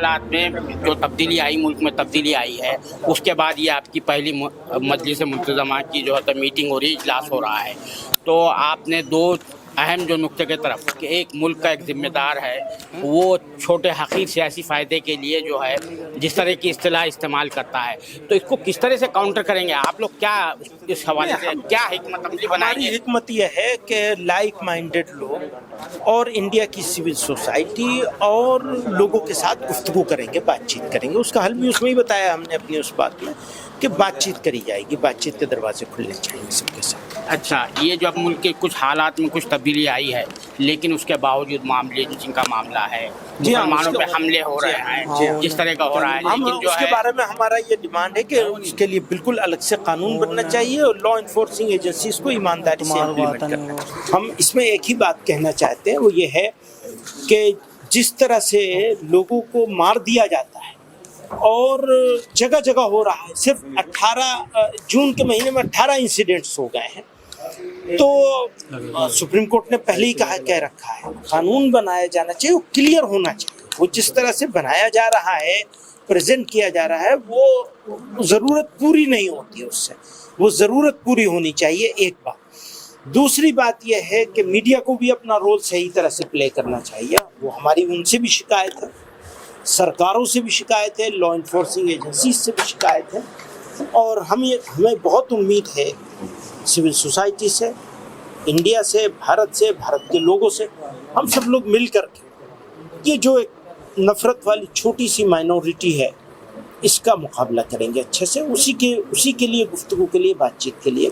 हालात में जो तब्दीली आई, मुल्क में तब्दीली आई है, उसके बाद ये आपकी पहली मजलिस मुंतज़मा की जो है मीटिंग हो रही है, इजलास हो रहा है। तो आपने दो अहम जो नुक्ते की तरफ कि एक मुल्क का एक जिम्मेदार है वो छोटे हकीर सियासी फ़ायदे के लिए जो है जिस तरह की इस्तिलाह इस्तेमाल करता है, तो इसको किस तरह से काउंटर करेंगे आप लोग? क्या इस हवाले से क्या हिकमत अमली हमारी बनाएंगे? हिकमत यह है कि लाइक माइंडेड लोग और इंडिया की सिविल सोसाइटी और लोगों के साथ गुफ्तगू करेंगे, बातचीत करेंगे। उसका हल भी उसमें ही बताया हमने अपनी उस बात में कि बातचीत करी जाएगी, बातचीत के दरवाजे खुलने चाहिए सबके साथ। अच्छा, ये जो अब मुल्क के कुछ हालात में कुछ तब्दीली आई है, लेकिन उसके बावजूद मामले जिनका मामला है, मुसलमानों पे हमले हो रहे हैं, जिस तरह का हो रहा है, हम लेकिन जो उसके है बारे में हमारा ये डिमांड है कि उसके लिए बिल्कुल अलग से कानून बनना चाहिए और लॉ इन्फोर्सिंग एजेंसीज को ईमानदारी से इम्प्लीमेंट करना चाहिए। हम इसमें एक ही बात कहना चाहते हैं, वो ये है कि जिस तरह से लोगों को मार दिया जाता है और जगह जगह हो रहा है, सिर्फ 18 जून के महीने में 18 इंसिडेंट्स हो गए हैं, तो सुप्रीम कोर्ट ने पहले ही कह रखा है कानून बनाया जाना चाहिए, वो क्लियर होना चाहिए। वो जिस तरह से बनाया जा रहा है, प्रेजेंट किया जा रहा है, वो ज़रूरत पूरी नहीं होती है उससे, वो ज़रूरत पूरी होनी चाहिए, एक बात। दूसरी बात यह है कि मीडिया को भी अपना रोल सही तरह से प्ले करना चाहिए। वो हमारी उनसे भी शिकायत है, सरकारों से भी शिकायत है, लॉ इन्फोर्सिंग एजेंसीज से भी शिकायत है, और हमें बहुत उम्मीद है सिविल सोसाइटी से, इंडिया से, भारत के लोगों से। हम सब लोग मिल कर के ये जो एक नफ़रत वाली छोटी सी माइनॉरिटी है, इसका मुकाबला करेंगे अच्छे से। उसी के लिए, गुफ्तगू के लिए, बातचीत के लिए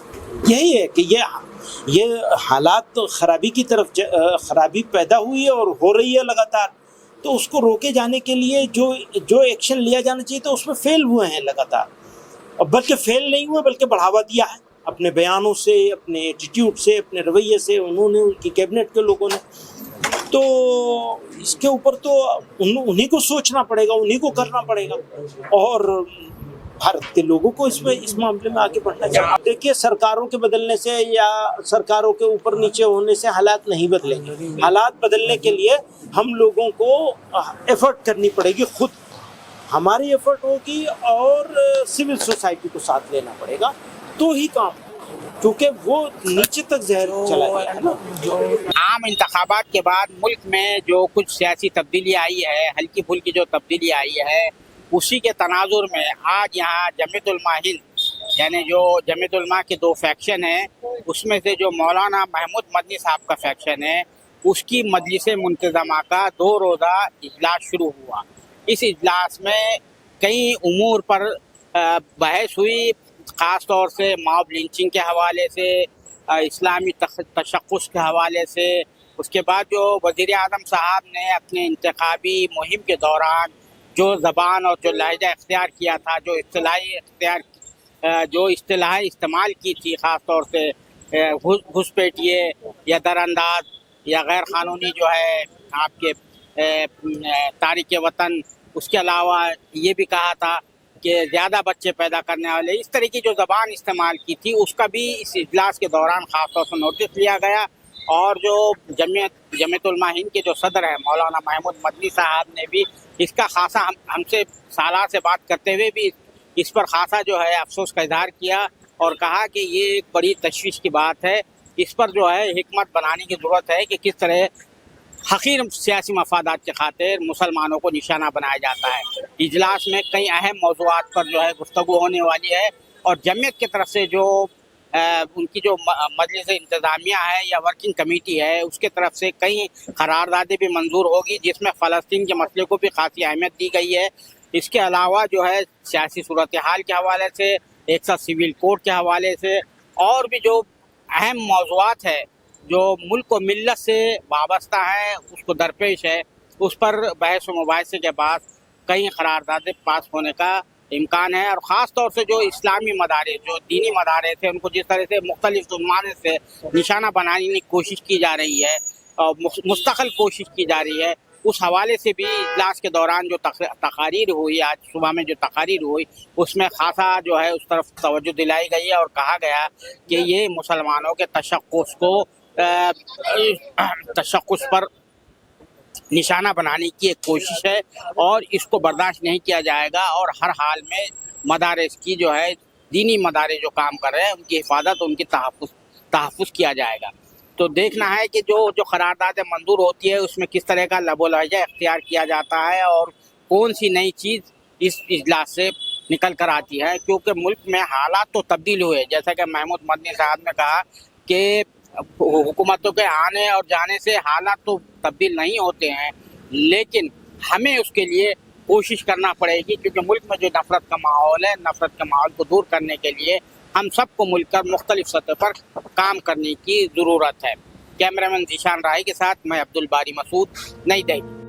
यही है कि ये हालात तो खराबी की तरफ खराबी पैदा हुई है और हो रही है लगातार, तो उसको रोके जाने के लिए जो एक्शन लिया जाना चाहिए, तो उसमें फेल हुए हैं लगातार, और बल्कि फेल नहीं हुए बल्कि बढ़ावा दिया है अपने बयानों से, अपने एटीट्यूड से, अपने रवैये से, उन्होंने, उनकी कैबिनेट के लोगों ने। तो इसके ऊपर तो उन्हीं को सोचना पड़ेगा, उन्हीं को करना पड़ेगा, और भारत के लोगों को इस मामले में आगे बढ़ना चाहिए। देखिए, सरकारों के बदलने से या सरकारों के ऊपर नीचे होने से हालात नहीं बदलेंगे। हालात बदलने के लिए हम लोगों को एफर्ट करनी पड़ेगी, खुद हमारी एफर्ट होगी और सिविल सोसाइटी को साथ लेना पड़ेगा, तो ही काम, क्योंकि वो नीचे तक जहर चला गया है ना। आम इंतखाबात के बाद मुल्क में जो कुछ सियासी तब्दीली आई है, हल्की फुल्की जो तब्दीली आई है, उसी के तनाजुर में आज यहाँ जमीयत उलमा हिंद, यानी जो जमीयत उलमा के दो फैक्शन हैं, उसमें से जो मौलाना महमूद मदनी साहब का फैक्शन है, उसकी मजलिस मुंतज़मा का 2 रोज़ा इजलास शुरू हुआ। इस इजलास में कई उमूर पर बहस हुई, ख़ास तौर से मॉब लिंचिंग के हवाले से, इस्लामी तशक्कुस के हवाले से। उसके बाद जो वज़ीर आज़म साहब ने अपने इंतखाबी मुहिम के दौरान जो ज़बान और जो लहजा इख्तियार किया था, जो इस्तिलाहें इस्तेमाल की थी, ख़ास तौर से घुसपैठिए या दरअंदाज या गैर क़ानूनी जो है आपके तारिक वतन, उसके अलावा ये भी कहा था कि ज़्यादा बच्चे पैदा करने वाले, इस तरह की जो ज़बान इस्तेमाल की थी, उसका भी इस इजलास के दौरान ख़ास तौर से नोटिस लिया गया। और जो जमीयत उलमा हिंद के जो सदर हैं मौलाना महमूद मदनी साहब ने भी इसका खासा हमसे सालार से बात करते हुए भी इस पर खासा जो है अफसोस का इजहार किया और कहा कि ये एक बड़ी तशवीश की बात है, इस पर जो है हिकमत बनाने की ज़रूरत है कि किस तरह हकीर सियासी मफादात के खातिर मुसलमानों को निशाना बनाया जाता है। इजलास में कई अहम मौज़ूआत पर जो है गुफ्तगू होने वाली है, और जमीयत की तरफ से जो उनकी जो मजलिस इंतज़ामिया है या वर्किंग कमेटी है, उसके तरफ से कई करारदादें भी मंजूर होगी, जिसमें फ़लस्तीन के मसले को भी खासी अहमियत दी गई है। इसके अलावा जो है सियासी सूरत हाल के हवाले से, एक साथ सिविल कोड के हवाले से, और भी जो अहम मौज़ूआत है जो मुल्क व मिल्लत से वाबस्ता है, उसको दरपेश है, उस पर बहस व मुबाहिसे के बाद कई करारदादें पास होने का इम्कान है। और ख़ास तौर से जो इस्लामी मदारिस, जो दीनी मदारिस थे, उनको जिस तरह से मुख्तलिफ ज़ुबान से निशाना बनाने की कोशिश की जा रही है और मुस्तक़िल कोशिश की जा रही है, उस हवाले से भी इजलास के दौरान जो तकारीर हुई, आज सुबह में जो तकारीर हुई, उसमें खासा जो है उस तरफ तवज्जो दिलाई गई है और कहा गया कि ये मुसलमानों के तशक्कुस पर निशाना बनाने की एक कोशिश है और इसको बर्दाश्त नहीं किया जाएगा और हर हाल में मदारिस की जो है दीनी मदारिस जो काम कर रहे हैं उनकी हिफाजत उनकी तहफ़्फ़ुज़ किया जाएगा। तो देखना है कि जो करारदादें मंजूर होती है उसमें किस तरह का लबो लहजा इख्तियार किया जाता है और कौन सी नई चीज़ इस इजलास से निकल कर आती है, क्योंकि मुल्क में हालात तो तब्दील हुए, जैसा कि महमूद मदनी साहब ने कहा कि हुकूमतों के आने और जाने से हालात तो तब्दील नहीं होते हैं, लेकिन हमें उसके लिए कोशिश करना पड़ेगी, क्योंकि मुल्क में जो नफ़रत का माहौल है, नफ़रत के माहौल को दूर करने के लिए हम सबको मिलकर मुख्तलिफ सतह पर काम करने की ज़रूरत है। कैमरामैन ज़ीशान राही के साथ मैं अब्दुल बारी मसूद, नई दिल्ली।